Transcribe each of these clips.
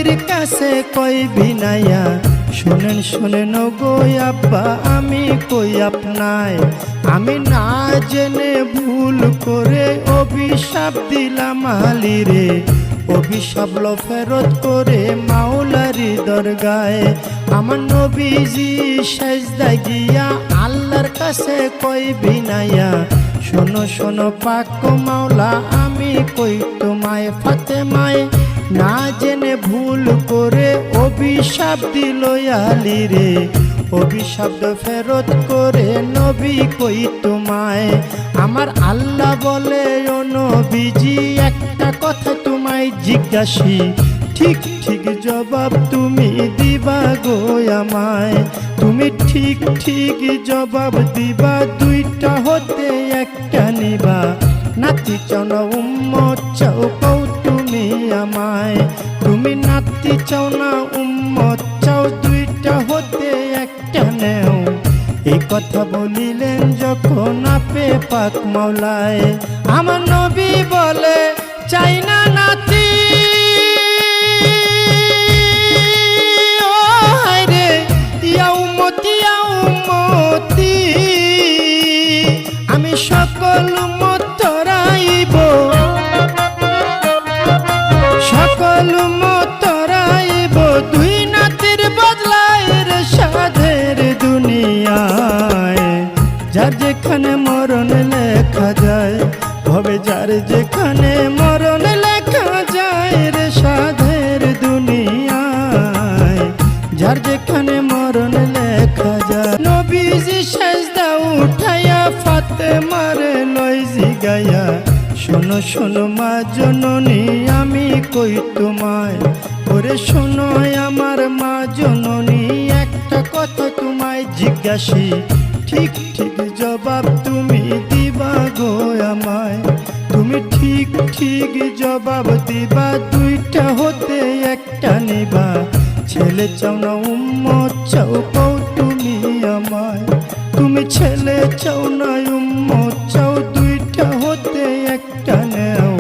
নবীর কাছে কই বিনাইয়া শুনেন শুনেন গো আব্বা আমি কই আপনায় আমি না জেনে ভুল করে অভিশাপ দিলাম আলীরে অভিশাপ লো ফেরত করে মাওলারি দরগায় আমার নবীজি সেজদায় গিয়া আল্লাহর কাছে কই বিনাইয়া শোনো শোনো পাক মাওলা আমি কই তোমায় ফাতেমায় না জেনে ভুল করে অভিশাপ দিল আলীরে অভিশাপ ফেরত করে নবী কই তোমায় আমার আল্লাহ বলে ও নবীজি একটা কথা তোমায় জিজ্ঞাসি ঠিক ঠিক জবাব তুমি দিবা গো আমায় তুমি ঠিক ঠিক জবাব দিবা দুইটা হতে একটা নিবা নাতি চাও না উম্মত চাও কও তুমি আমায় তুমি নাতি চাও না উম্মত চাও দুইটা হতে একটা নেও এই কথা বলিলেন যখন আপে পাক মাওলায় আমার নবী বলে চাই না নাতি ও হায়রে ইয়া উম্মতি আমি সকল উম্মত তরাইব সকল উম্মত তরাইব দুই নাতির বদলায় রে সাধের দুনিয়ায় যার যেখানে মরণ লেখা যায় হবে যার যেখানে মরণ লেখা যায় রে সাধের দুনিয়ায় যার যেখানে মরণ লেখা যায় নবীজি সেজদা উঠাইয়া ফাতেমার লই জিগাইয়া শোনো শোনো মা জননী আমি কই তোমায় ওরে শোনো আমার মা জননী একটা কথা তোমায় জিজ্ঞাসি ঠিক ঠিক জবাব তুমি দিবা গো আমায় তুমি ঠিক ঠিক জবাব দিবা দুইটা হতে একটা নিবা ছেলে চাও না উম্মত চাও কও তুমি আমায় তুমি ছেলে চাও না উম্মত চাও দুইটা হতে একটা নেও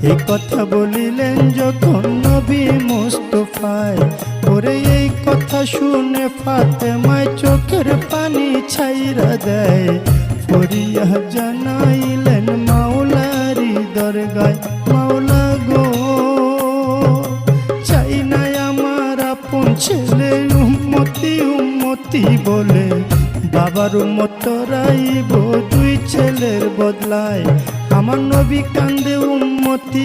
এই কথা বলিলেন যখন নবী মুস্তাফায় ওরে এই কথা শুনে ফাতেমায় চোখের পানি ছাইরা দেয় ফরিয়া জানাইলেন মাওলারি দরগায় মাওলা গো চাই না আমার আপন ছেলে উম্মতি বলে বাবার উম্মত তরাইব দুই ছেলের বদলায় আমার নবী কান্দে উম্মতি